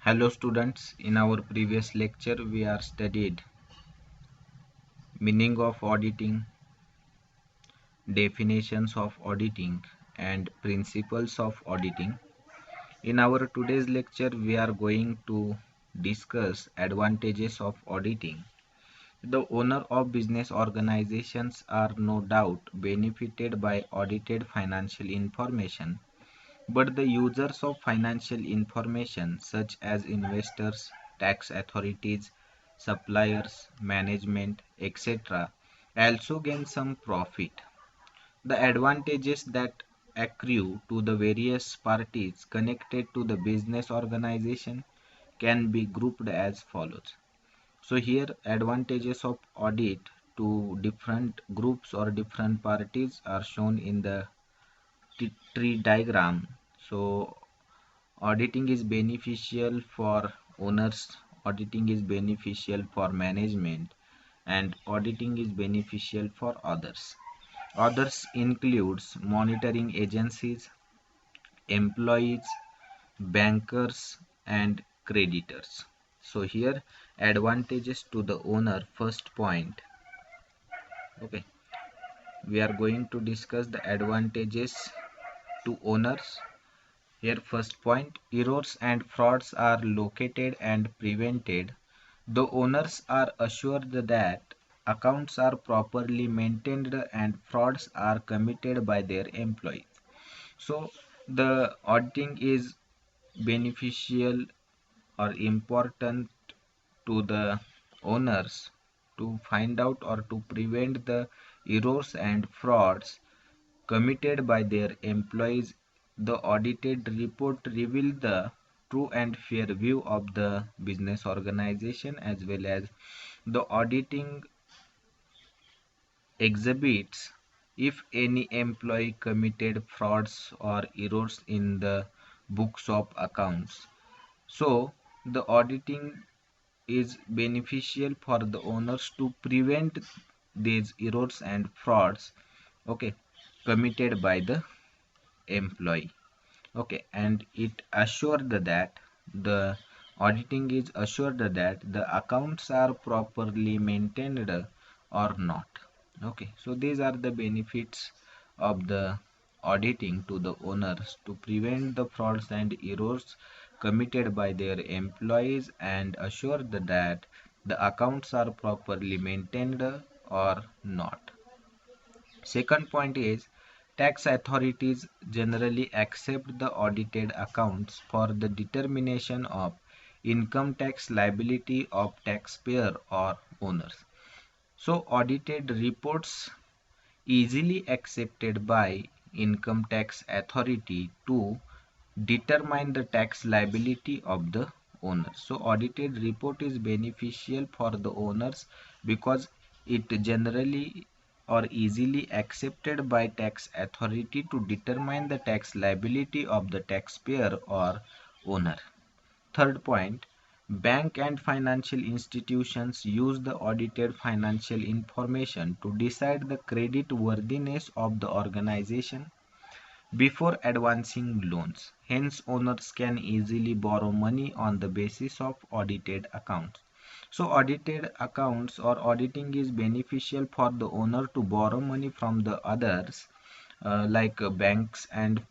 Hello students, in our previous lecture we are studied meaning of auditing, definitions of auditing and principles of auditing. In our today's lecture we are going to discuss advantages of auditing. The owner of business organizations are no doubt benefited by audited financial information, but the users of financial information such as investors, tax authorities, suppliers, management, etc. also gain some profit. The advantages that accrue to the various parties connected to the business organization can be grouped as follows. So here advantages of audit to different groups or different parties are shown in the tree diagram. So auditing is beneficial for owners, auditing is beneficial for management, and auditing is beneficial for others. Others includes monitoring agencies, employees, bankers, and creditors. So here advantages to the owner, first point. Okay, we are going to discuss the advantages to owners. Here first point, errors and frauds are located and prevented. The owners are assured that accounts are properly maintained and frauds are committed by their employees. So the auditing is beneficial or important to the owners to find out or to prevent the errors and frauds committed by their employees. The audited report reveals the true and fair view of the business organization, as well as the auditing exhibits if any employee committed frauds or errors in the books of accounts. So the auditing is beneficial for the owners to prevent these errors and frauds, okay, committed by the employee. Okay, and it assured that the auditing is assured that the accounts are properly maintained or not. Okay, so these are the benefits of the auditing to the owners to prevent the frauds and errors committed by their employees and assure that the accounts are properly maintained or not. Second point is tax authorities generally accept the audited accounts for the determination of income tax liability of taxpayer or owners. So audited reports easily accepted by income tax authority to determine the tax liability of the owner. So audited report is beneficial for the owners because it generally or easily accepted by tax authority to determine the tax liability of the taxpayer or owner. Third point, bank and financial institutions use the audited financial information to decide the credit worthiness of the organization before advancing loans. Hence, owners can easily borrow money on the basis of audited accounts. So, audited accounts or auditing is beneficial for the owner to borrow money from the others banks and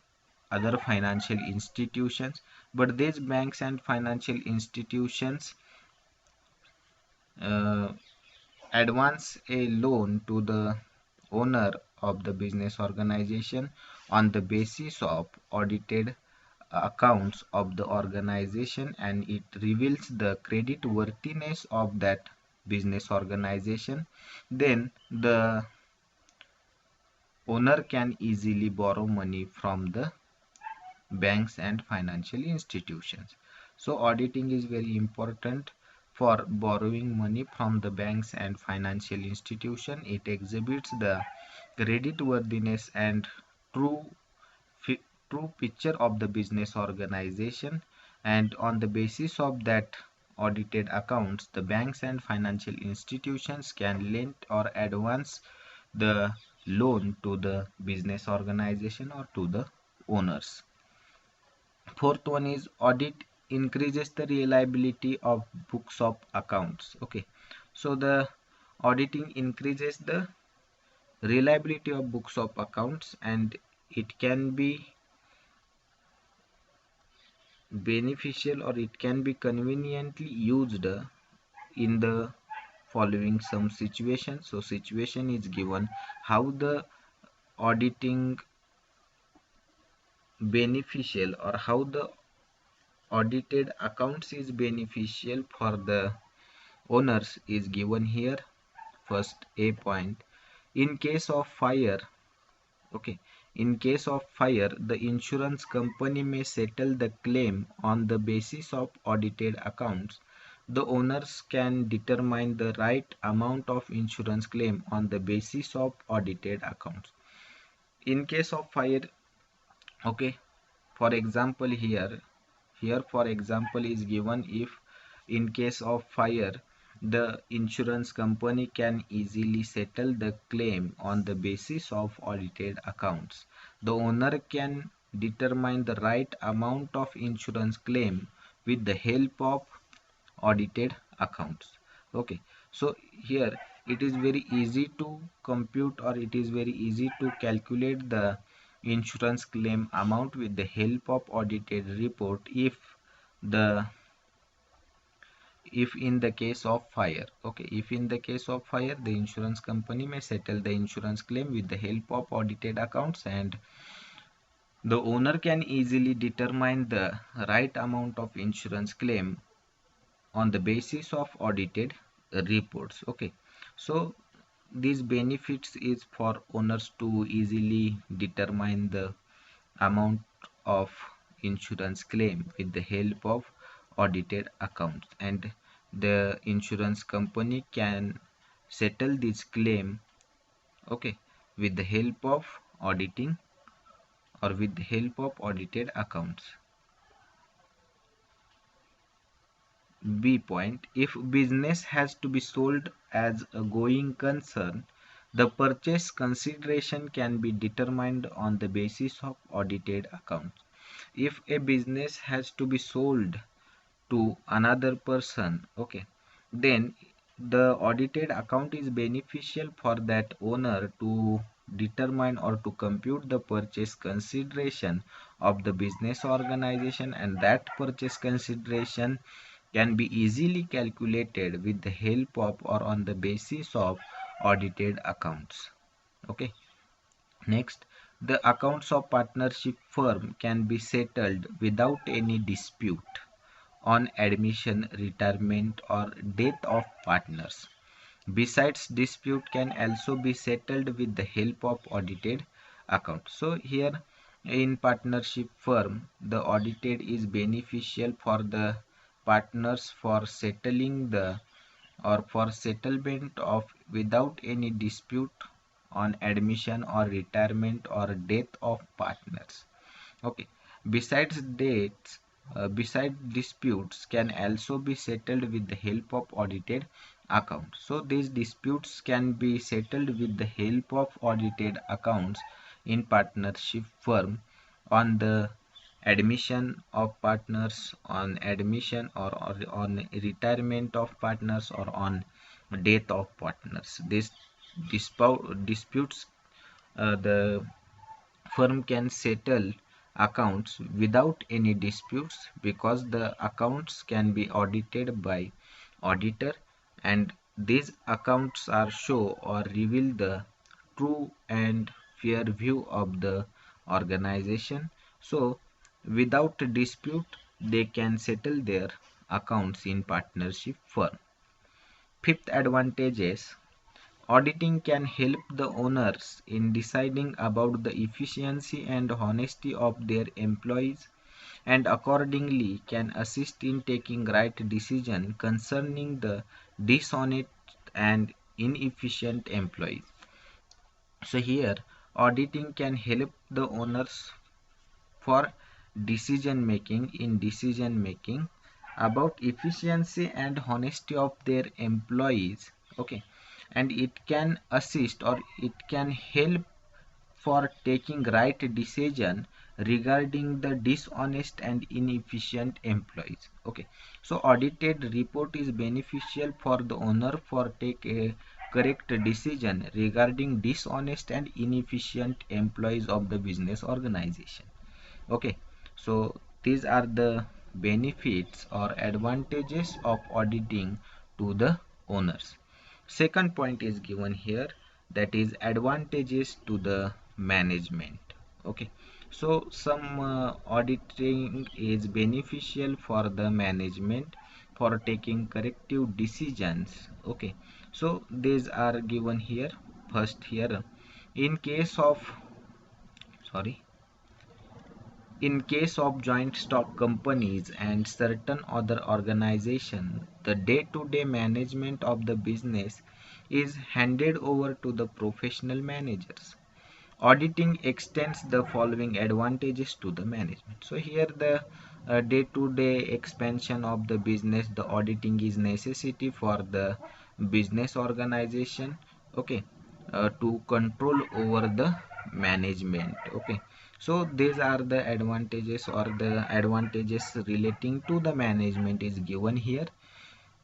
other financial institutions. But these banks and financial institutions uh, advance a loan to the owner of the business organization on the basis of audited accounts of the organization, and it reveals the credit worthiness of that business organization. Then the owner can easily borrow money from the banks and financial institutions. So auditing is very important for borrowing money from the banks and financial institution. It exhibits the credit worthiness and true true picture of the business organization, and on the basis of that audited accounts the banks and financial institutions can lend or advance the loan to the business organization or to the owners. Fourth one is audit increases the reliability of books of accounts. Okay, so the auditing increases the reliability of books of accounts, and it can be beneficial or it can be conveniently used in the following some situations. So situation is given how the auditing beneficial or how the audited accounts is beneficial for the owners is given here. First A point, in case of fire, okay, in case of fire, the insurance company may settle the claim on the basis of audited accounts. The owners can determine the right amount of insurance claim on the basis of audited accounts. In case of fire, okay, for example here for example is given, if in case of fire the insurance company can easily settle the claim on the basis of audited accounts. The owner can determine the right amount of insurance claim with the help of audited accounts. Okay, so here it is very easy to compute or it is very easy to calculate the insurance claim amount with the help of audited report the if in the case of fire. Okay, if in the case of fire the insurance company may settle the insurance claim with the help of audited accounts, and the owner can easily determine the right amount of insurance claim on the basis of audited reports. Okay, so these benefits is for owners to easily determine the amount of insurance claim with the help of audited accounts, and the insurance company can settle this claim, okay, with the help of auditing or with the help of audited accounts. B point, if business has to be sold as a going concern, the purchase consideration can be determined on the basis of audited accounts. If a business has to be sold to another person, okay, then the audited account is beneficial for that owner to determine or to compute the purchase consideration of the business organization, and that purchase consideration can be easily calculated with the help of or on the basis of audited accounts. Okay, next, the accounts of partnership firm can be settled without any dispute on admission, retirement, or death of partners. Besides, dispute can also be settled with the help of audited accounts. So here in partnership firm, the audited is beneficial for the partners for settling the or for settlement of without any dispute on admission or retirement or death of partners. Okay, besides dates, besides disputes can also be settled with the help of audited accounts. So these disputes can be settled with the help of audited accounts in partnership firm on the admission of partners, on admission or on retirement of partners, or on death of partners. These disputes the firm can settle accounts without any disputes because the accounts can be audited by auditor, and these accounts are show or reveal the true and fair view of the organization. So without dispute they can settle their accounts in partnership firm. Fifth advantage is auditing can help the owners in deciding about the efficiency and honesty of their employees, and accordingly can assist in taking right decision concerning the dishonest and inefficient employees. So here auditing can help the owners for decision making about efficiency and honesty of their employees. Okay, and it can assist or it can help for taking right decision regarding the dishonest and inefficient employees. Okay, so audited report is beneficial for the owner for take a correct decision regarding dishonest and inefficient employees of the business organization. Okay, so these are the benefits or advantages of auditing to the owners. Second point is given here, that is advantages to the management. Okay, so some auditing is beneficial for the management for taking corrective decisions. Okay, so these are given here. First here, in case of, sorry, in case of joint stock companies and certain other organizations, the day-to-day management of the business is handed over to the professional managers. Auditing extends the following advantages to the management. So here the day-to-day expansion of the business, the auditing is necessity for the business organization. Okay, to control over the management. Okay, so these are the advantages or the advantages relating to the management is given here.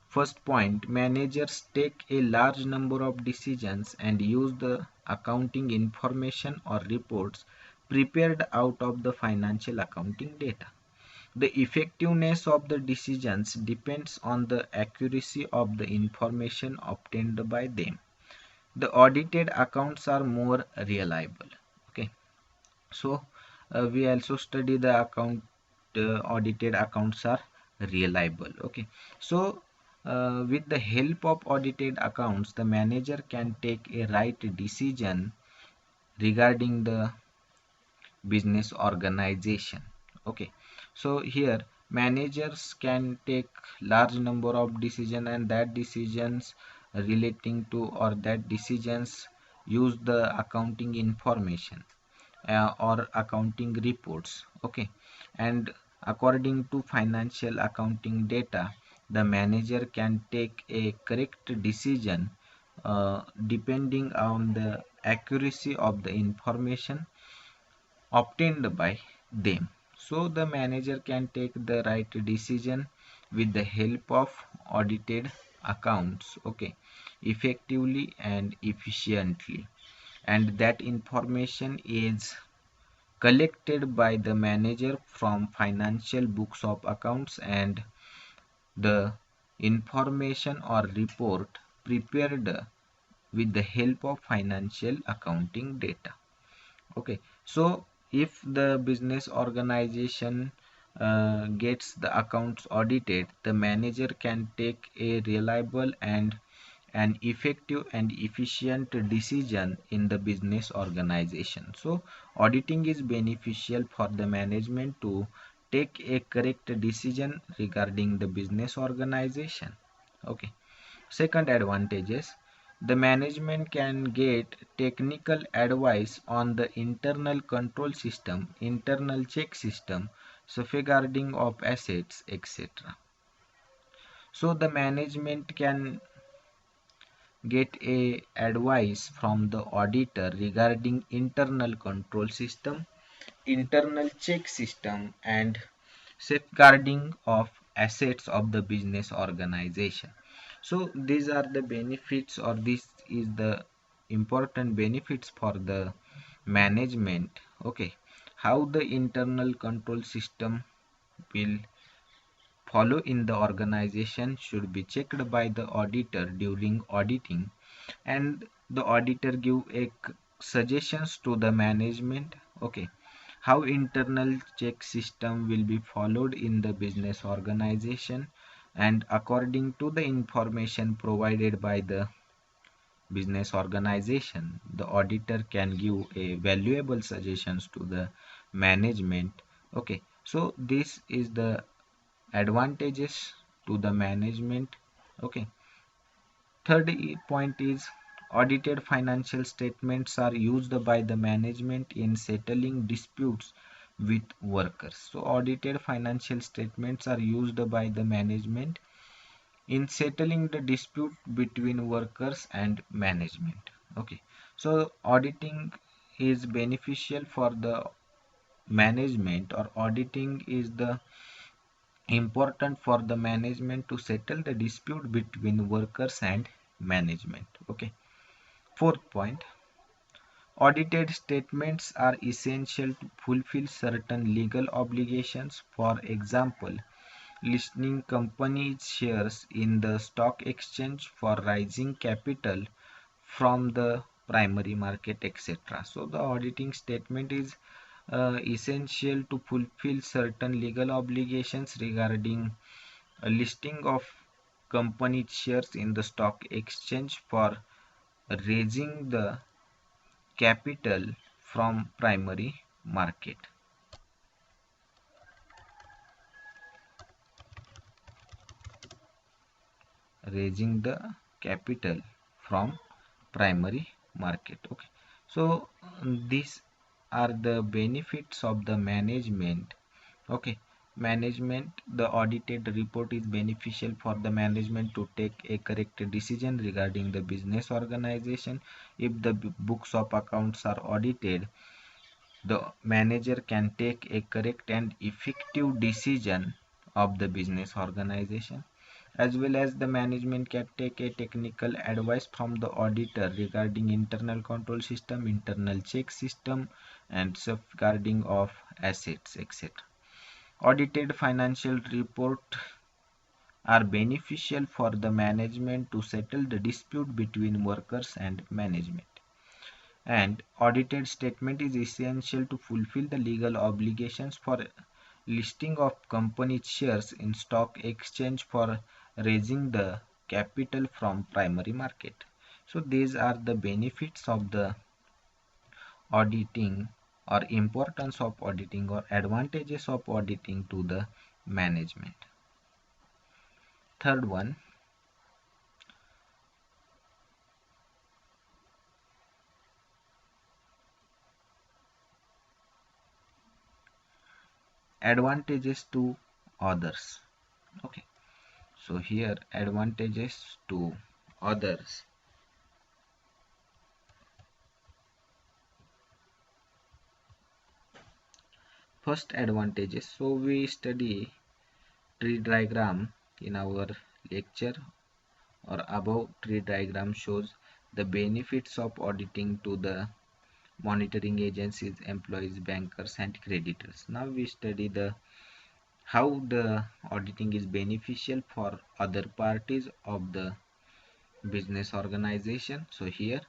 First point, managers take a large number of decisions and use the accounting information or reports prepared out of the financial accounting data. The effectiveness of the decisions depends on the accuracy of the information obtained by them. The audited accounts are more reliable. Okay, so we also study the account, audited accounts are reliable. Okay, so with the help of audited accounts, the manager can take a right decision regarding the business organization. Okay, so here managers can take large number of decision, and that decisions relating to or that decisions use the accounting information or accounting reports. Okay, and according to financial accounting data, the manager can take a correct decision depending on the accuracy of the information obtained by them. So the manager can take the right decision with the help of audited accounts. Okay, effectively and efficiently, and that information is collected by the manager from financial books of accounts and the information or report prepared with the help of financial accounting data. Okay, so if the business organization gets the accounts audited, the manager can take a reliable and an effective and efficient decision in the business organization. So auditing is beneficial for the management to take a correct decision regarding the business organization. Okay, second advantages, the management can get technical advice on the internal control system, internal check system, safeguarding of assets, etc. So the management can get a advice from the auditor regarding internal control system, internal check system, and safeguarding of assets of the business organization. So these are the benefits, or this is the important benefits for the management. Okay, how the internal control system will follow in the organization should be checked by the auditor during auditing, and the auditor give a suggestions to the management. Okay, how internal check system will be followed in the business organization, and according to the information provided by the business organization, the auditor can give a valuable suggestions to the management. Okay, so this is the advantages to the management. Okay, third point is audited financial statements are used by the management in settling disputes with workers. So audited financial statements are used by the management in settling the dispute between workers and management. Okay, so auditing is beneficial for the management or auditing is the important for the management to settle the dispute between workers and management. Okay. Fourth point, audited statements are essential to fulfill certain legal obligations. For example, listing companies shares in the stock exchange for raising capital from the primary market, etc. So the auditing statement is essential to fulfill certain legal obligations regarding a listing of company shares in the stock exchange for raising the capital from primary market. Raising the capital from primary market. Okay. So these are the benefits of the management. Okay. Management, the audited report is beneficial for the management to take a correct decision regarding the business organization. If the books of accounts are audited, the manager can take a correct and effective decision of the business organization, as well as the management can take a technical advice from the auditor regarding internal control system, internal check system, and safeguarding of assets, etc. Audited financial report are beneficial for the management to settle the dispute between workers and management. And audited statement is essential to fulfill the legal obligations for listing of company shares in stock exchange for raising the capital from primary market. So these are the benefits of the auditing, or importance of auditing, or advantages of auditing to the management. Third one, advantages to others. Okay, so here advantages to others. First, advantages. So we study tree diagram in our lecture, or above tree diagram shows the benefits of auditing to the monitoring agencies, employees, bankers, and creditors. Now we study the how the auditing is beneficial for other parties of the business organization. So here,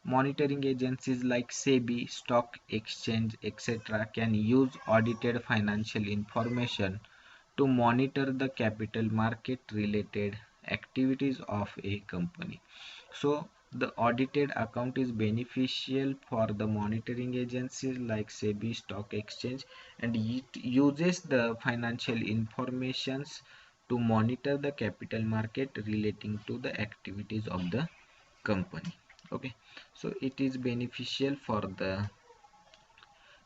monitoring agencies like SEBI, stock exchange, etc. can use audited financial information to monitor the capital market related activities of a company. So the audited account is beneficial for the monitoring agencies like SEBI, stock exchange, and it uses the financial informations to monitor the capital market relating to the activities of the company. Okay, so it is beneficial for the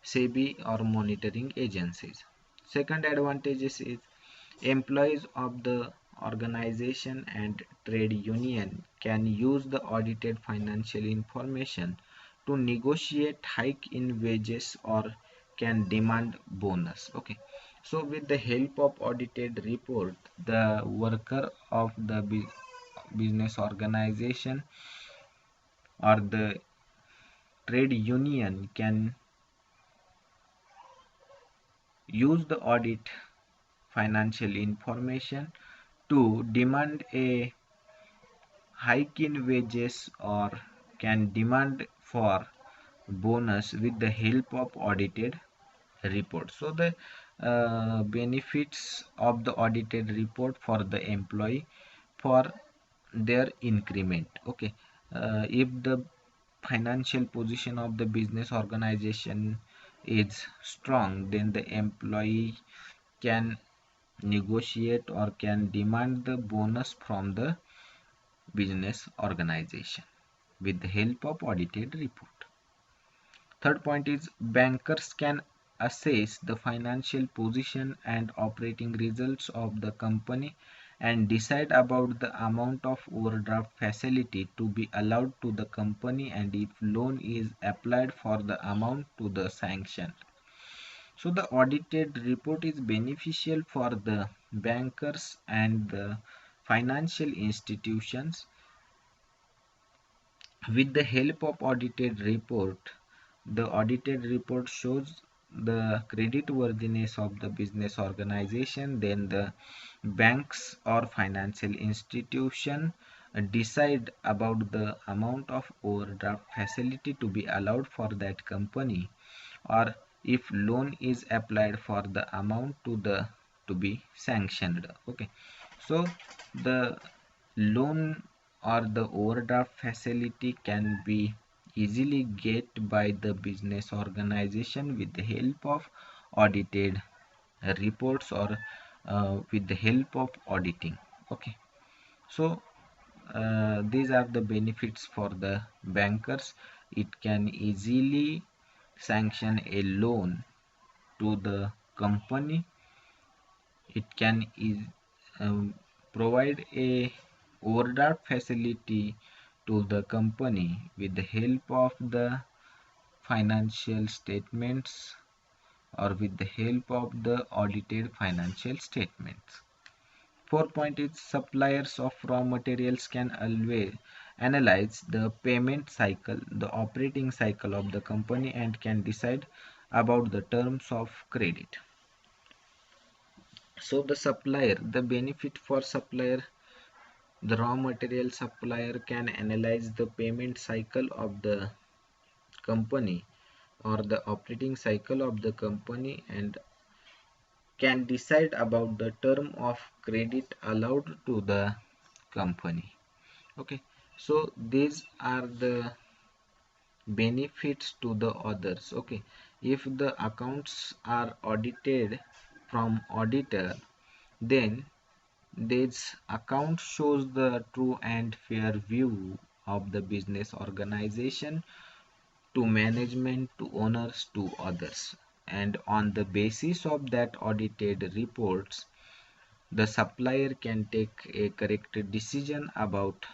SEBI or monitoring agencies. Second advantage is employees of the organization and trade union can use the audited financial information to negotiate hike in wages or can demand bonus. Okay, so with the help of audited report, the worker of the business organization or the trade union can use the audit financial information to demand a hike in wages or can demand for bonus with the help of audited report. So the benefits of the audited report for the employee for their increment. Okay, if the financial position of the business organization is strong, then the employee can negotiate or can demand the bonus from the business organization with the help of audited report. Third point is bankers can assess the financial position and operating results of the company and decide about the amount of overdraft facility to be allowed to the company and if loan is applied for the amount to the sanction. So the audited report is beneficial for the bankers and the financial institutions. With the help of audited report, the audited report shows the creditworthiness of the business organization. Then the banks or financial institution decide about the amount of overdraft facility to be allowed for that company, or if loan is applied for the amount to be sanctioned. Okay, so the loan or the overdraft facility can be easily get by the business organization with the help of audited reports, or with the help of auditing. Okay, so these are the benefits for the bankers. It can easily sanction a loan to the company. It can um, provide a overdraft facility to the company with the help of the financial statements, or with the help of the audited financial statements. Fourth point is suppliers of raw materials can always analyze the payment cycle, the operating cycle of the company, and can decide about the terms of credit. So the supplier, the benefit for supplier, the raw material supplier can analyze the payment cycle of the company, or the operating cycle of the company, and can decide about the term of credit allowed to the company. Okay, so these are the benefits to the others. Okay, if the accounts are audited from auditor, then this account shows the true and fair view of the business organization to management, to owners, to others. And on the basis of that audited reports, the supplier can take a correct decision about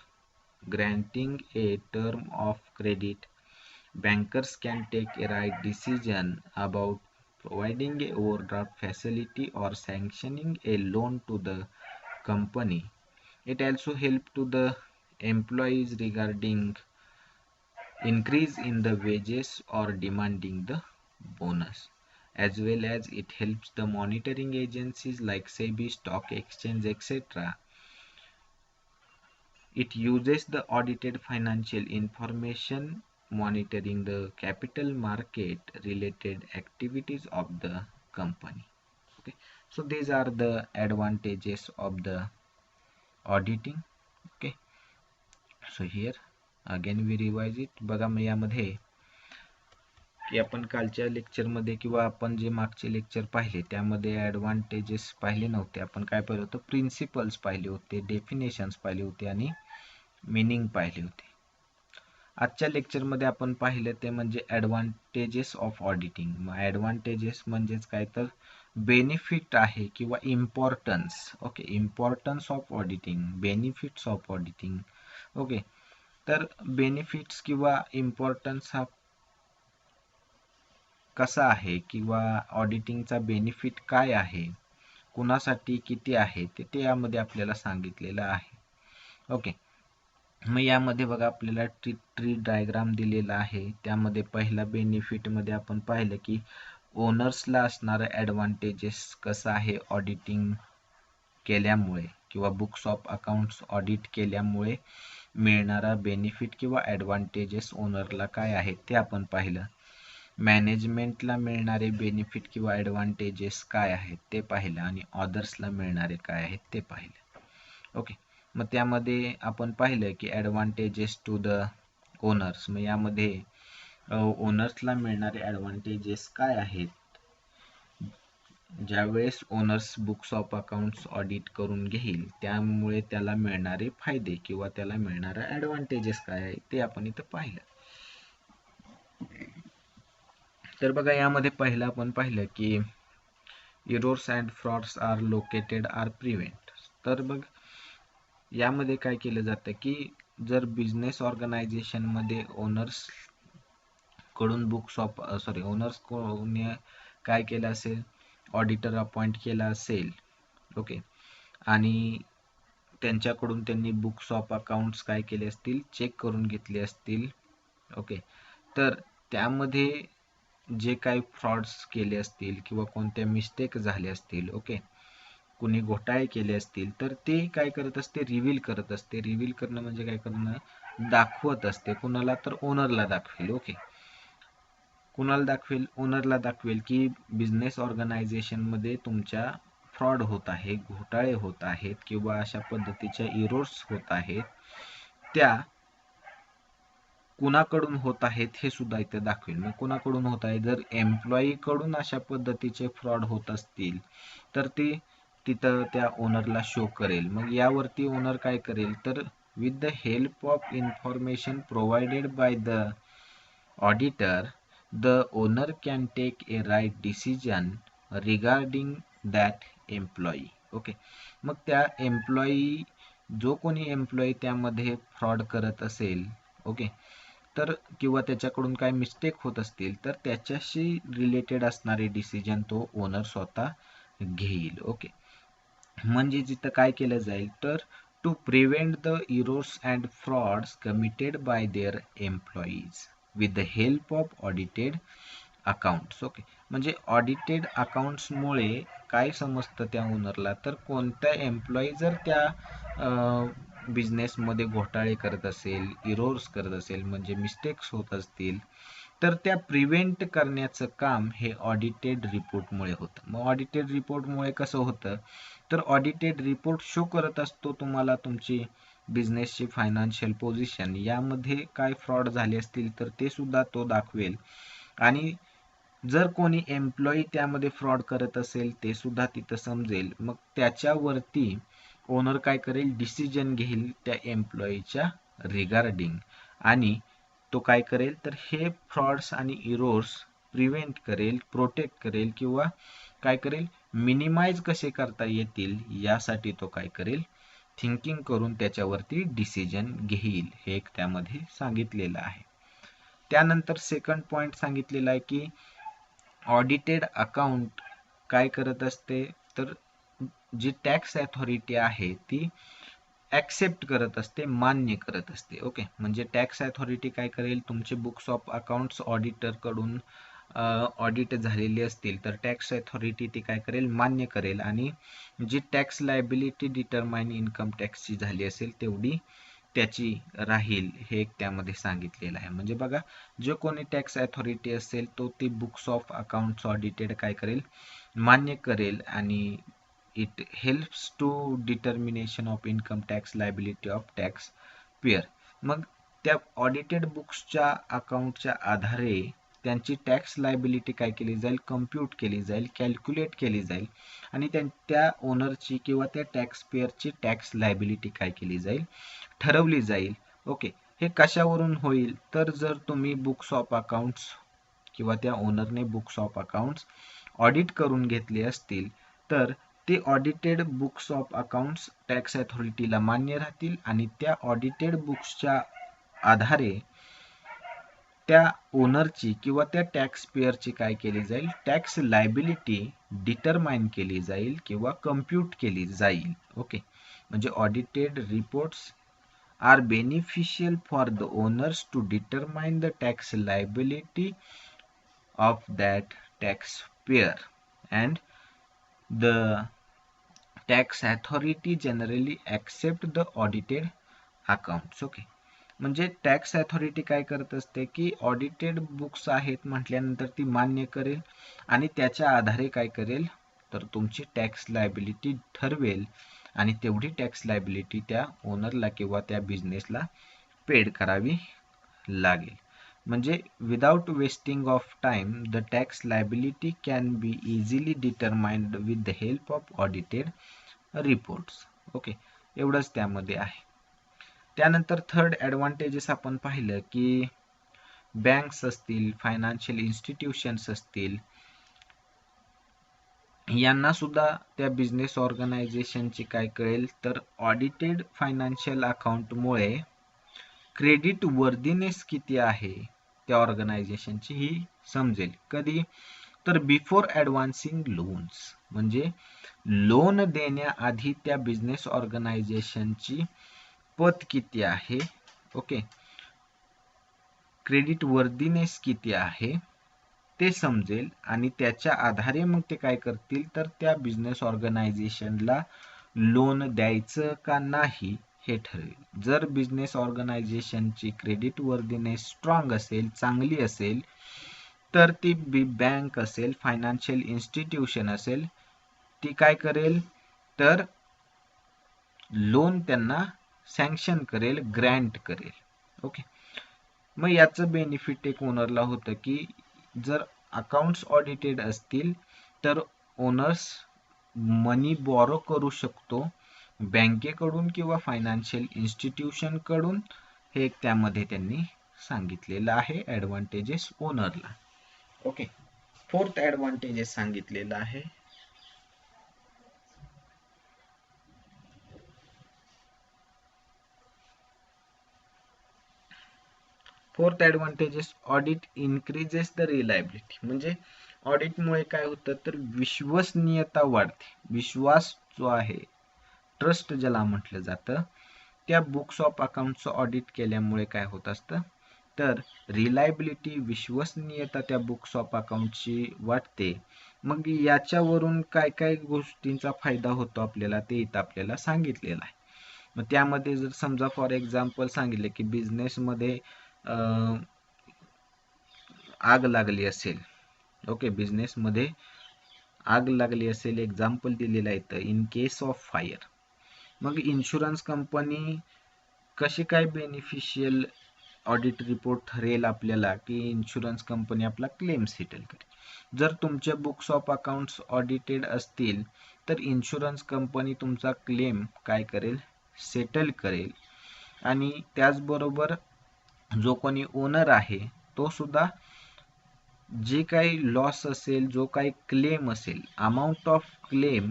granting a term of credit. Bankers can take a right decision about providing a overdraft facility or sanctioning a loan to the company. It also helps to the employees regarding increase in the wages or demanding the bonus, as well as it helps the monitoring agencies like SEBI, stock exchange, etc. It uses the audited financial information monitoring the capital market related activities of the company. Okay, so these are the advantages of the auditing. Okay, so here again we revise it. बघा मग यामध्ये की आपण कालच्या लेक्चरमध्ये किंवा आपण जे मागचे lecture पाहिले त्यामध्ये ॲडव्हान्टेजेस पाहिले नव्हते. आपण काय पाहिलं होतं, प्रिन्सिपल्स पाहिले होते, डेफिनेशन्स पाहिले होते आणि मिनिंग पाहिले होते. आजच्या लेक्चरमध्ये आपण पाहिलं ते म्हणजे advantages of auditing. Mug advantages म्हणजेच काय तर बेनिफिट आहे किंवा importance. Okay, importance of auditing, benefits of auditing. Okay, तर बेनिफिट्स किंवा इम्पॉर्टन्स हा कसा आहे किंवा ऑडिटिंगचा बेनिफिट काय आहे, कुणासाठी किती आहे ते यामध्ये आपल्याला सांगितलेलं आहे. ओके, मग यामध्ये बघा आपल्याला ट्री डायग्राम दिलेला आहे. त्यामध्ये पहिला बेनिफिटमध्ये आपण पाहिलं की ओनर्सला असणारं ॲडव्हान्टेजेस कसं आहे ऑडिटिंग केल्यामुळे किंवा बुक्स ऑफ अकाउंट्स ऑडिट केल्यामुळे मिळणारा बेनिफिट किंवा ॲडव्हान्टेजेस ओनरला काय आहेत ते आपण पाहिलं. मॅनेजमेंटला मिळणारे बेनिफिट किंवा ॲडव्हान्टेजेस काय आहेत ते पाहिलं, आणि ऑदर्सला मिळणारे काय आहेत ते पाहिलं. ओके, मग त्यामध्ये आपण पाहिलं की ॲडव्हान्टेजेस टू द ओनर्स. मग यामध्ये ओनर्सला मिळणारे ॲडव्हान्टेजेस काय आहेत, ज्यावेळेस owners books of accounts audit करून घेईल त्यामुळे त्याला मिळणारे फायदे किंवा त्याला मिळणारे ॲडव्हान्टेजेस काय आहे ते आपण इथं पाहिलं. तर बघा यामध्ये पहिलं आपण पाहिलं की errors and frauds are located are prevent. तर बघ यामध्ये काय केलं जातं की जर बिझनेस ऑर्गनायझेशनमध्ये ओनर्स कडून काय केलं असेल, ऑडिटर अपॉइंट केला असेल, ओके, आणि त्यांच्याकडून त्यांनी बुक्स ऑफ अकाउंट्स काय केले असतील, चेक करून घेतले असतील, ओके, तर त्यामध्ये जे काही फ्रॉड्स केले असतील किंवा कोणत्या मिस्टेक झाले असतील, ओके, कुणी घोटाळे केले असतील, तर ते काय करत असते, रिव्हील करत असते. रिव्हील करणं म्हणजे काय करणं, दाखवत असते. कुणाला, तर ओनरला दाखवेल, ओके, कुणाला दाखवेल, ओनरला दाखवेल की बिझनेस ऑर्गनायझेशन मध्ये तुमच्या फ्रॉड होत आहे, घोटाळे होत आहेत किंवा अशा पद्धतीच्या इरोर्स होत आहेत, त्या कुणाकडून होत आहेत हे सुद्धा इथे दाखवेल. मग कुणाकडून होत आहे, जर एम्प्लॉई कडून अशा पद्धतीचे फ्रॉड होत असतील तर ती तिथं त्या ओनरला शो करेल. मग यावरती ओनर काय करेल, तर with the help of information provided by the auditor the owner can take a right decision regarding that employee, okay. मग त्या एम्प्लॉई, जो कोणी एम्प्लॉई त्यामध्ये फ्रॉड करत असेल, ओके, तर किंवा त्याच्याकडून काय मिस्टेक होत असतील तर त्याच्याशी रिलेटेड असणारे डिसिजन तो ओनर स्वतः घेईल, ओके. म्हणजे जिथं काय केलं जाईल, तर to prevent the errors and frauds committed by their employees with the help of audited accounts, okay. म्हणजे ऑडिटेड अकाउंट्समुळे काय समजतं त्या ओनरला, तर कोणता एम्प्लॉई जर त्या बिझनेसमध्ये घोटाळे करत असेल, इरोर्स करत असेल, म्हणजे मिस्टेक्स होत असतील, तर त्या प्रिव्हेंट करण्याचं काम हे ऑडिटेड रिपोर्टमुळे होतं. मग ऑडिटेड रिपोर्टमुळे कसं होतं, तर ऑडिटेड रिपोर्ट शो करत असतो तुम्हाला तुमची बिझनेसची फायनान्शियल पोझिशन, यामध्ये काय फ्रॉड झाले असतील तर ते सुद्धा तो दाखवेल, आणि जर कोणी एम्प्लॉई त्यामध्ये फ्रॉड करत असेल ते सुद्धा तिथं समजेल. मग त्याच्यावरती ओनर काय करेल, डिसिजन घेईल त्या एम्प्लॉईच्या रिगार्डिंग, आणि तो काय करेल, तर हे फ्रॉड्स आणि इरोर्स प्रिव्हेंट करेल, प्रोटेक्ट करेल, किंवा काय करेल, मिनिमाइज कसे करता येतील यासाठी तो काय करेल, थिंकिंग करून त्याच्यावरती डिसिजन घेईल. हे एक त्यामध्ये सांगितलेलं आहे. त्यानंतर सेकंड पॉइंट सांगितलेला आहे की ऑडिटेड अकाउंट काय करत असते, तर जी टॅक्स अथॉरिटी आहे ती ॲक्सेप्ट करत असते, मान्य करत असते, ओके. म्हणजे टॅक्स अथॉरिटी काय करेल, तुमचे बुक्स ऑफ अकाउंट्स ऑडिटर कडून ऑडिट झालेली असतील तर टॅक्स अथॉरिटी ती काय करेल, मान्य करेल, आणि जी टॅक्स लायबिलिटी डिटरमाइन इन्कम टॅक्सची झाली असेल तेवढी त्याची राहील, हे एक त्यामध्ये सांगितलेलं आहे. म्हणजे बघा, जो कोणी टॅक्स अथॉरिटी असेल तो ती बुक्स ऑफ अकाउंट्स ऑडिटेड काय करेल, मान्य करेल, आणि it helps to determination of income tax liability of tax payer. मग त्या ऑडिटेड बुक्सच्या अकाउंटच्या आधारे त्यांची टॅक्स लायबिलिटी काय केली जाईल, कम्प्यूट केली जाईल, कॅल्क्युलेट केली जाईल, आणि त्या ओनरची किंवा त्या टॅक्स पेअरची टॅक्स लायबिलिटी काय केली जाईल, ठरवली जाईल, ओके. हे कशावरून होईल, तर जर तुम्ही बुक्स ऑफ अकाउंट्स किंवा त्या ओनरने बुक्स ऑफ अकाउंट्स ऑडिट करून घेतले असतील तर ते audited books of accounts tax अथॉरिटीला मान्य राहतील, आणि त्या ऑडिटेड बुक्सच्या आधारे त्या ओनरची किंवा त्या टॅक्स पेअरची काय केली जाईल, टॅक्स लायबिलिटी डिटरमाइन केली जाईल किंवा कम्प्यूट केली जाईल, ओके. म्हणजे audited reports are beneficial for the owners to determine the tax liability of that taxpayer, and the tax authority generally accept the audited accounts, okay. म्हणजे टॅक्स अथॉरिटी काय करत असते की ऑडिटेड बुक्स आहेत म्हटल्यानंतर ती मान्य करेल, आणि त्याच्या आधारे काय करेल, तर तुमची टॅक्स लायबिलिटी ठरवेल, आणि तेवढी टॅक्स लायबिलिटी त्या ओनरला किंवा त्या बिझनेसला पेड करावी लागेल. म्हणजे without wasting of time the tax liability can be easily determined with the help of audited reports, okay. एवढंच त्यामध्ये आहे. त्यानंतर थर्ड ॲडव्हान्टेजेस आपण पाहिलं की बँक्स असतील, फायनान्शियल इन्स्टिट्यूशन्स असतील, यांना सुद्धा त्या बिझनेस ऑर्गनायझेशनची काय कळेल, तर ऑडिटेड फायनान्शियल अकाउंटमुळे क्रेडिट वर्दीनेस किती आहे त्या ऑर्गनायझेशनची ही समजेल. कधी, तर बिफोर ऍडव्हान्सिंग लोन्स म्हणजे लोन देण्याआधी त्या बिझनेस ऑर्गनायझेशनची पत किती आहे, ओके, क्रेडिट वर्दीनेस किती आहे ते समजेल आणि त्याच्या आधारे मग ते काय करतील तर त्या बिझनेस ऑर्गनायझेशनला लोन द्यायचं का नाही हे ठरवेल. जर बिझनेस ऑर्गनायझेशनची क्रेडिट वर्दीनेस स्ट्रॉंग असेल, चांगली असेल, तर ती बँक असेल, फायनान्शियल इन्स्टिट्यूशन असेल, ती काय करेल तर लोन त्यांना सँक्शन करेल, ग्रँट करेल. ओके, मग याचं बेनिफिट एक ओनरला होतं की जर अकाउंट्स ऑडिटेड असतील तर ओनर्स मनी बॉरो करू शकतो बँकेकडून किंवा फायनान्शियल इन्स्टिट्यूशन कडून. हे त्यामध्ये त्यांनी सांगितलेलं आहे ऍडव्हान्टेजेस ओनरला. ओके, फोर्थ ऍडव्हान्टेजेस सांगितलेलं आहे. Fourth advantages audit increases the reliability. म्हणजे ऑडिटमुळे काय होतं तर विश्वसनीयता वाढते. विश्वास जो आहे, ट्रस्ट ज्याला म्हटलं जातं, त्या बुक्स ऑफ अकाउंटचं ऑडिट केल्यामुळे काय होत असतं तर रिलायबिलिटी, विश्वसनीयता त्या बुक्स ऑफ अकाउंटची वाटते. मग याच्यावरून काय काय गोष्टींचा फायदा होतो आपल्याला ते इथं आपल्याला सांगितलेलं आहे. मग त्यामध्ये जर समजा फॉर एक्झाम्पल सांगितले की बिझनेसमध्ये आग लागली असेल, ओके, बिझनेसमध्ये आग लागली असेल, एक्झाम्पल दिलेलं आहे in case of fire. Mug insurance company कशी काय बेनिफिशियल ऑडिट रिपोर्ट ठरेल आपल्याला की इन्शुरन्स कंपनी आपला क्लेम सेटल करेल. जर तुमचे बुक्स ऑफ अकाउंट्स ऑडिटेड असतील तर इन्शुरन्स कंपनी तुमचा क्लेम काय करेल, सेटल करेल. आणि त्याचबरोबर जो कोणी ओनर आहे तो सुद्धा जे काही लॉस असेल, जो काही क्लेम असेल, अमाऊंट ऑफ क्लेम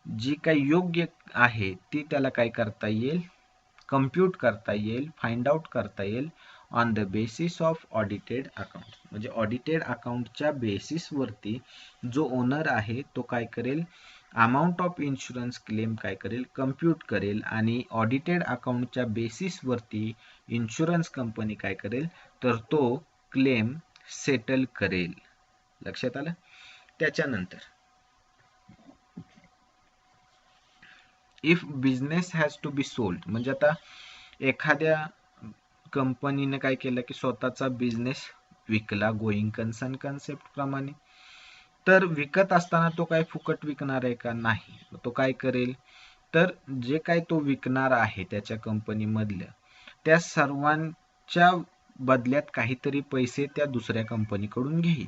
जी काही योग्य आहे ती त्याला काय करता येईल, कम्प्यूट करता येईल, फाइंड आउट करता येईल on the basis of audited account. म्हणजे ऑडिटेड अकाउंटच्या बेसिसवरती जो ओनर आहे तो काय करेल, अमाऊंट ऑफ इन्शुरन्स क्लेम काय करेल, कम्प्यूट करेल. आणि ऑडिटेड अकाउंटच्या बेसिसवरती इन्शुरन्स कंपनी काय करेल तर तो क्लेम सेटल करेल. लक्षात आलं. त्याच्यानंतर if business has to be sold, म्हणजे आता एखाद्या कंपनीने काय केलं की स्वतःचा बिझनेस विकला गोइंग कन्सर्न कन्सेप्ट प्रमाणे. तर विकत असताना तो काय फुकट विकणार आहे का, नाही. तो काय करेल तर जे काय तो विकणार आहे त्याच्या कंपनीमधलं त्या सर्वांच्या बदल्यात काहीतरी पैसे त्या दुसऱ्या कंपनीकडून घेईल.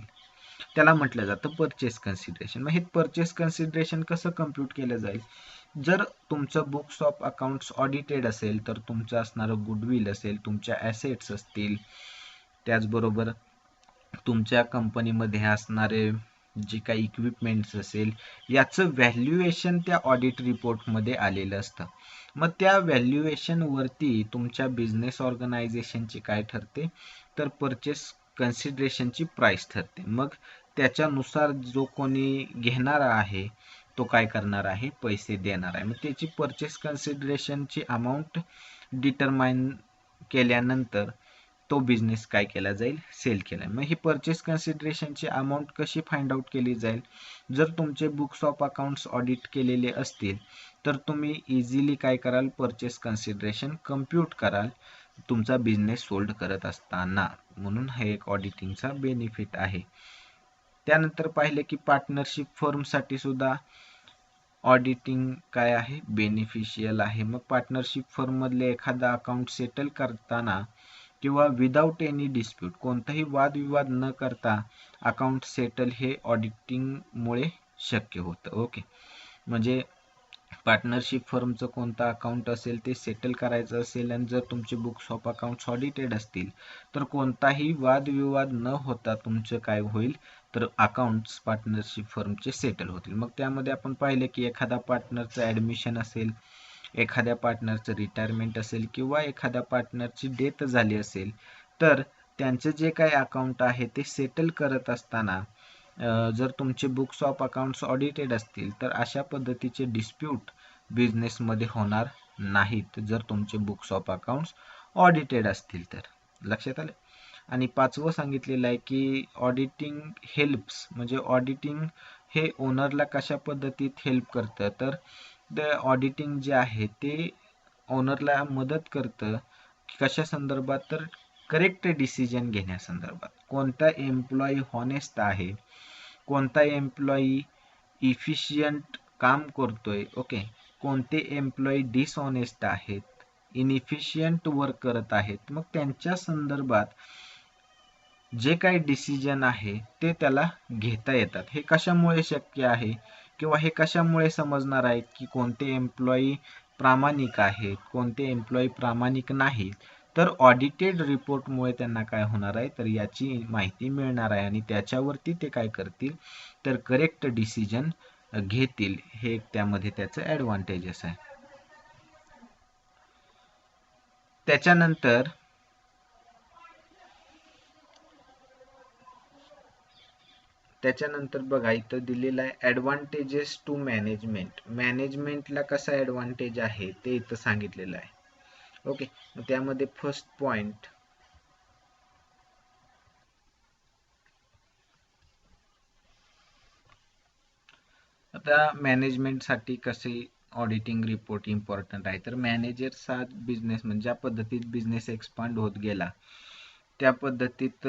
त्याला म्हटलं जातं परचेस कन्सिडरेशन. मग हे परचेस कन्सिडरेशन कसं कम्प्यूट केलं जाईल, जर तुमचं बुक्स ऑफ अकाउंट्स ऑडिटेड असेल तर तुमचं असणारं गुडविल असेल, तुमच्या ॲसेट्स असतील, त्याचबरोबर तुमच्या कंपनीमध्ये असणारे जे काही इक्विपमेंट्स असेल याचं व्हॅल्युएशन त्या ऑडिट रिपोर्टमध्ये आलेलं असतं. मग त्या व्हॅल्युएशनवरती तुमच्या बिझनेस ऑर्गनायझेशनची काय ठरते तर परचेस कन्सिडरेशनची प्राइस ठरते. मग त्याच्यानुसार जो कोणी घेणारा आहे तो काय करणार आहे, पैसे देणार आहे. मग त्याची परचेस कन्सिडरेशनची अमाऊंट डिटरमाइन केल्यानंतर तो बिझनेस काय केला जाईल, सेल केला. मग ही परचेस कन्सिडरेशनची अमाऊंट कशी फाइंड आउट केली जाईल, जर तुमचे बुक्स ऑफ अकाउंट्स ऑडिट केलेले असतील तर तुम्ही इझिली काय कराल, परचेस कन्सिडरेशन कम्प्यूट कराल तुमचा बिझनेस सोल्ड करत असताना. म्हणून हा एक ऑडिटिंगचा बेनिफिट आहे. त्यानंतर पाहिले की पार्टनरशिप फर्मसाठी सुद्धा ऑडिटिंग काय आहे, बेनिफिशियल आहे. मग पार्टनरशिप फर्म मधले एखादा अकाउंट सेटल करताना किंवा विदाउट एनी डिस्प्यूट, कोणताही वादविवाद न करता अकाउंट सेटल हे ऑडिटिंगमुळे शक्य होतं. ओके, म्हणजे पार्टनरशिप फर्मचं कोणतं अकाउंट असेल ते सेटल करायचं असेल आणि जर तुमचे बुक्स ऑफ अकाउंट्स ऑडिटेड असतील तर कोणताही वादविवाद न होता तुमचं काय होईल तर अकाउंट्स पार्टनरशिप फर्मचे सेटल होतील. मग त्यामध्ये आपण पाहिले की एखादा पार्टनरचं ॲडमिशन असेल, एखाद्या पार्टनरचं रिटायरमेंट असेल किंवा एखाद्या पार्टनरची डेथ झाली असेल तर त्यांचं जे काही अकाउंट आहे ते सेटल करत असताना जर तुमचे बुक्स ऑफ अकाउंट्स ऑडिटेड असतील तर अशा पद्धतीचे डिस्प्यूट बिझनेसमध्ये होणार नाहीत जर तुमचे बुक्स ऑफ अकाउंट्स ऑडिटेड असतील तर. लक्षात आले. आणि पाचवं सांगितलेलं आहे की ऑडिटिंग हेल्प्स, म्हणजे ऑडिटिंग हे ओनरला कशा पद्धतीत हेल्प करतं, तर ते ऑडिटिंग जे आहे ते ओनरला मदत करतं कशा संदर्भात, तर करेक्ट डिसिजन घेण्यासंदर्भात. कोणता एम्प्लॉई हॉनेस्ट आहे, कोणता एम्प्लॉई इफिशियंट काम करतोय, ओके, कोणते एम्प्लॉई डिसऑनेस्ट आहेत, इनइफिशियंट वर्क करत आहेत, मग त्यांच्या संदर्भात जे काही डिसिजन आहे ते त्याला घेता येतात. हे कशामुळे शक्य आहे किंवा हे कशामुळे समजणार आहे की कोणते एम्प्लॉई प्रामाणिक आहेत, कोणते एम्प्लॉई प्रामाणिक नाहीत, तर ऑडिटेड रिपोर्टमुळे त्यांना काय होणार आहे, तर याची माहिती मिळणार आहे आणि त्याच्यावरती ते काय करतील, तर करेक्ट डिसिजन घेतील. हे त्यामध्ये त्याचं ॲडव्हान्टेजेस आहे. त्याच्यानंतर बघा इथं दिलेलं आहे ॲडव्हान्टेजेस टू मॅनेजमेंट. मॅनेजमेंटला कसा ॲडव्हान्टेज आहे ते इथं सांगितलेलं आहे. ओके, मग त्यामध्ये फर्स्ट पॉइंट, आता मॅनेजमेंटसाठी कसे ऑडिटिंग रिपोर्ट इम्पॉर्टंट आहे, तर मॅनेजर्स हा बिझनेस म्हणजे ज्या पद्धतीत बिझनेस एक्सपांड होत गेला त्या पद्धतीत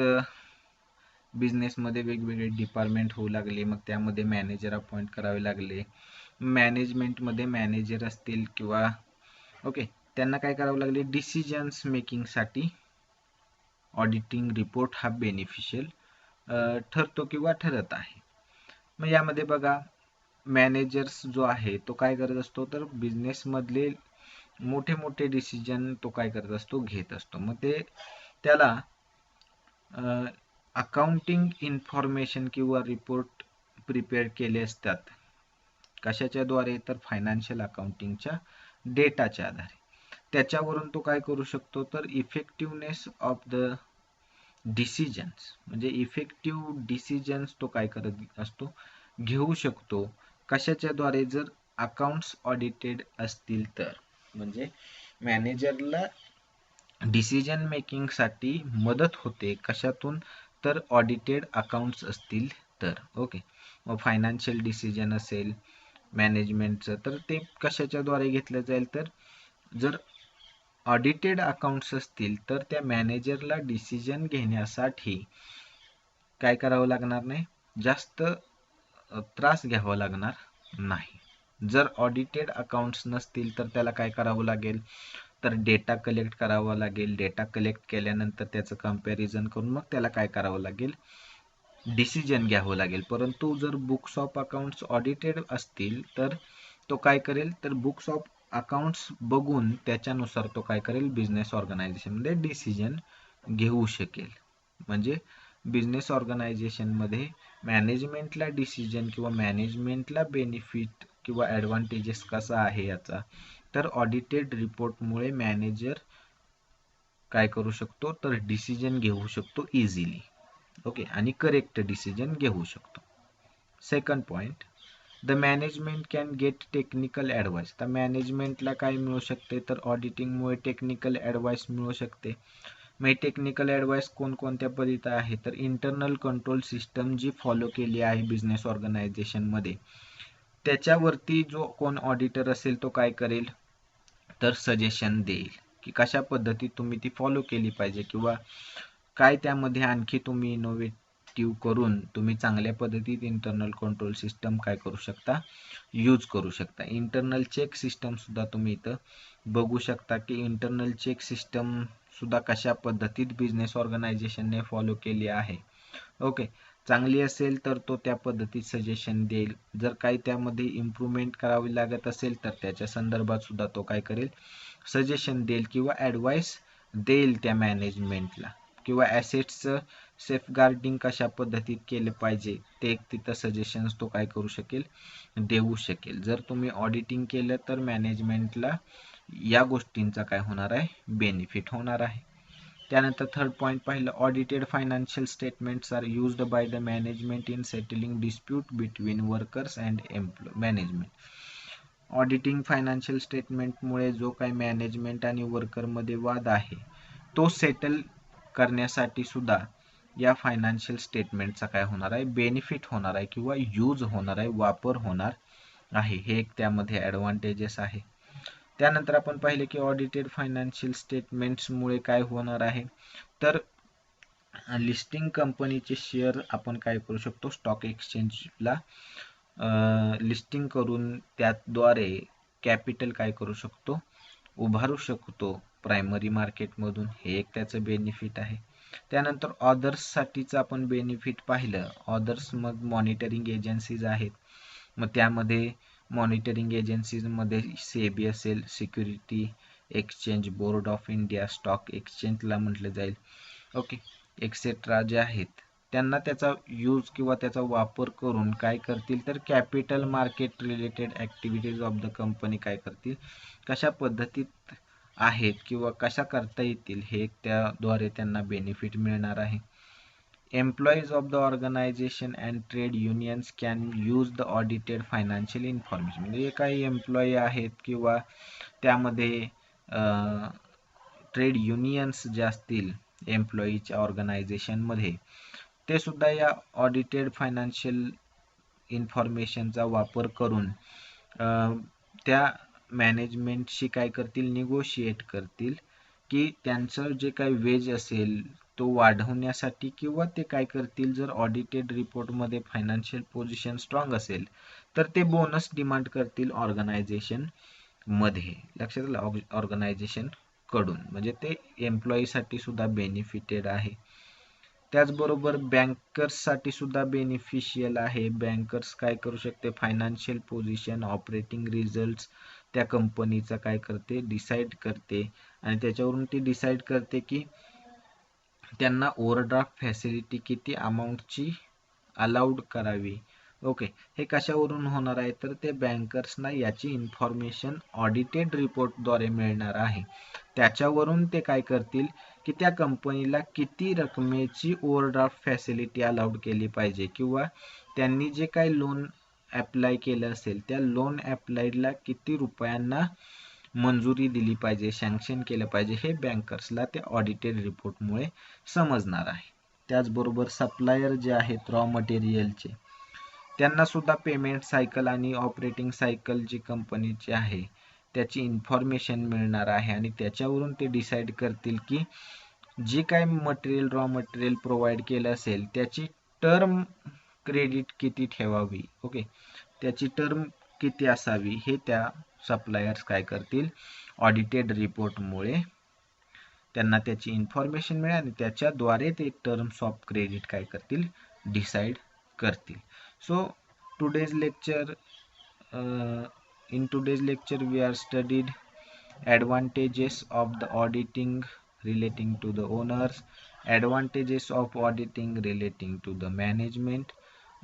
बिझनेसमध्ये वेगवेगळे डिपार्टमेंट होऊ लागले, मग त्यामध्ये मॅनेजर अपॉइंट करावे लागले. मॅनेजमेंटमध्ये मॅनेजर असतील किंवा ओके, त्यांना काय करावं लागले, डिसिजन्स मेकिंगसाठी ऑडिटिंग रिपोर्ट हा बेनिफिशियल ठरतो किंवा ठरत आहे. मग यामध्ये बघा मॅनेजर्स जो आहे तो काय करत असतो, तर बिझनेसमधले मोठे मोठे डिसिजन तो काय करत असतो, घेत असतो. मग ते त्याला अकाउंटिंग इन्फॉर्मेशन किंवा रिपोर्ट प्रिपेअर केले असतात. कशाच्या द्वारे, तर फायनान्शियल अकाउंटिंगच्या डेटाच्या आधारे. त्याच्यावरून तो काय करू शकतो, तर इफेक्टिव्हनेस ऑफ द डिसिजन्स, म्हणजे इफेक्टिव्ह डिसिजन्स तो काय करत असतो, घेऊ शकतो. कशाच्या द्वारे, जर अकाउंट्स ऑडिटेड असतील तर. म्हणजे मॅनेजरला डिसिजन मेकिंगसाठी मदत होते कशातून, तर ऑडिटेड अकाउंट्स असतील तर. ओके, मग फायनान्शियल डिसिजन असेल मॅनेजमेंटचं, तर ते कशाच्या द्वारे घेतलं जाईल, तर जर ऑडिटेड अकाउंट्स असतील तर त्या मॅनेजरला डिसिजन घेण्यासाठी काय करावं लागणार नाही, जास्त त्रास घ्यावा लागणार नाही. जर ऑडिटेड अकाउंट्स नसतील तर त्याला काय करावं लागेल, तर डेटा कलेक्ट करावा लागेल. डेटा कलेक्ट केल्यानंतर त्याचं कंपॅरिझन करून मग त्याला काय करावं लागेल, डिसिजन घ्यावं लागेल. परंतु जर बुक्स ऑफ अकाउंट्स ऑडिटेड असतील तर तो काय करेल, तर बुक्स ऑफ अकाउंट्स बघून त्याच्यानुसार तो काय करेल, बिझनेस ऑर्गनायझेशनमध्ये डिसिजन घेऊ शकेल. म्हणजे बिझनेस ऑर्गनायझेशनमध्ये मॅनेजमेंटला डिसिजन किंवा मॅनेजमेंटला बेनिफिट किंवा ॲडव्हान्टेजेस कसा आहे याचा, तर ऑडिटेड रिपोर्टमुळे मॅनेजर काय करू शकतो, तर डिसिजन घेऊ शकतो इझिली. ओके, आणि करेक्ट डिसिजन घेऊ शकतो. Second point, the management can get technical advice. तर मॅनेजमेंटला काय मिळू शकते, तर ऑडिटिंगमुळे टेक्निकल ॲडवाइस मिळू शकते. मग टेक्निकल ॲडवाइस कोणकोणत्या पद्धती आहे, तर इंटरनल कंट्रोल सिस्टम जी फॉलो केली आहे बिझनेस ऑर्गनायझेशनमध्ये, त्याच्यावरती जो कोण ऑडिटर असेल तो काय करेल, तर सजेशन देईल की कशा पद्धतीत तुम्ही ती फॉलो केली पाहिजे किंवा काय त्यामध्ये आणखी तुम्ही इनोव्हेटिव्ह करून तुम्ही चांगल्या पद्धतीत इंटरनल कंट्रोल सिस्टम काय करू शकता, यूज करू शकता. इंटरनल चेक सिस्टम सुद्धा तुम्ही इथं बघू शकता की इंटरनल चेक सिस्टम सुद्धा कशा पद्धतीत बिझनेस ऑर्गनायझेशनने फॉलो केली आहे. ओके, चांगली असेल तर तो त्या पद्धतीत सजेशन देईल. जर काही त्यामध्ये इम्प्रूव्हमेंट करावी लागत असेल तर त्याच्या संदर्भात सुद्धा तो काय करेल, सजेशन देईल किंवा ॲडवाइस देईल त्या मॅनेजमेंटला. किंवा ॲसेट्सचं सेफगार्डिंग कशा पद्धतीत केलं पाहिजे ते एक तिथं सजेशन्स तो काय करू शकेल, देऊ शकेल. जर तुम्ही ऑडिटिंग केलं तर मॅनेजमेंटला या गोष्टींचा काय होणार आहे, बेनिफिट होणार आहे. त्यानंतर थर्ड पॉईंट पाहिलं, audited financial statements are used by the management in settling dispute between workers and management. Auditing financial स्टेटमेंटमुळे जो काही मॅनेजमेंट आणि वर्करमध्ये वाद आहे तो सेटल करण्यासाठी सुद्धा या फायनान्शियल स्टेटमेंटचा काय होणार आहे, बेनिफिट होणार आहे किंवा यूज होणार आहे, वापर होणार आहे. हे एक त्यामध्ये ॲडव्हान्टेजेस आहे. त्यानंतर आपण पाहिले की ऑडिटेड फायनान्शियल स्टेटमेंट्समुळे काय होणार आहे, तर लिस्टिंग कंपनीचे शेअर आपण काय करू शकतो, स्टॉक एक्सचेंजला लिस्टिंग करून त्याद्वारे कॅपिटल काय करू शकतो, उभारू शकतो प्रायमरी मार्केटमधून. हे एक त्याचं बेनिफिट आहे. त्यानंतर ऑदर्ससाठीचं आपण बेनिफिट पाहिलं. ऑदर्स मग मॉनिटरिंग एजन्सीज आहेत, मग त्यामध्ये मॉनिटरिंग एजन्सीजमध्ये सेबी असेल, security exchange board of India, stock एक्सचेंजला म्हटलं जाईल, ओके, एक्सेट्रा जे आहेत, त्यांना त्याचा यूज किंवा त्याचा वापर करून काय करतील, तर capital market related activities of the company काय करतील, कशा पद्धतीत आहेत किंवा कशा करता येतील, हे त्याद्वारे त्यांना बेनिफिट मिळणार आहे. Employees of the organisation and trade unions can use the audited financial information. म्हणजे काही एम्प्लॉई आहेत किंवा त्यामध्ये ट्रेड युनियन्स जे असतील एम्प्लॉईच्या ऑर्गनायझेशनमध्ये, ते सुद्धा या ऑडिटेड फायनान्शियल इन्फॉर्मेशनचा वापर करून त्या मॅनेजमेंटशी काय करतील, निगोशिएट करतील की त्यांचं जे काही वेज असेल तो वाढवण्यासाठी, किंवा ते काय करतील, जर ऑडिटेड रिपोर्टमध्ये फायनान्शियल पोझिशन स्ट्रॉंग असेल तर ते बोनस डिमांड करतील ऑर्गनायझेशन मध्ये. लक्षात आलं, ऑर्गनायझेशन कडून. म्हणजे ते एम्प्लॉईसाठी सुद्धा बेनिफिटेड आहे. त्याचबरोबर बँकर्ससाठी सुद्धा बेनिफिशियल आहे. बँकर्स काय करू शकते, फायनान्शियल पोझिशन, ऑपरेटिंग रिझल्ट्स त्या कंपनीचा काय करते, डिसाईड करते, आणि त्याच्यावरून ती डिसाईड करते की त्यांना ओव्हरड्राफ्ट फॅसिलिटी किती अमाऊंटची अलाउड करावी. ओके, हे कशावरून होणार आहे, तर ते बँकर्सना याची इन्फॉर्मेशन ऑडिटेड रिपोर्टद्वारे मिळणार आहे. त्याच्यावरून ते काय करतील की त्या कंपनीला किती रकमेची ओव्हरड्राफ्ट फॅसिलिटी अलाउड केली पाहिजे, किंवा त्यांनी जे काही लोन अप्लाय केलं असेल त्या लोन अप्लाइडला किती रुपयांना मंजुरी दिली पाहिजे, सँक्शन केलं पाहिजे, हे बँकर्सला त्या ऑडिटेड रिपोर्टमुळे समजणार आहे. त्याचबरोबर सप्लायर जे आहेत रॉ मटेरियलचे, त्यांना सुद्धा पेमेंट सायकल आणि ऑपरेटिंग सायकल जी कंपनीची आहे त्याची इन्फॉर्मेशन मिळणार आहे, आणि त्याच्यावरून ते डिसाईड करतील की जे काय मटेरियल, रॉ मटेरियल प्रोव्हाइड केलं असेल त्याची टर्म क्रेडिट किती ठेवावी, ओके, त्याची टर्म किती असावी, हे त्या सप्लायर्स काय करतील, ऑडिटेड रिपोर्टमुळे त्यांना त्याची इन्फॉर्मेशन मिळेल आणि त्याच्याद्वारे ते टर्म्स ऑफ क्रेडिट काय करतील, डिसाईड करतील. सो today's lecture in today's lecture we are studied advantages of the auditing relating to the owners, advantages of auditing relating to the management,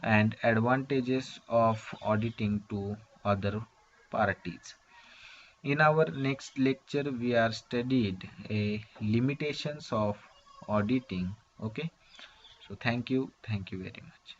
and advantages of auditing to other parties. In our next lecture we are studied a limitations of auditing. Okay, so thank you very much.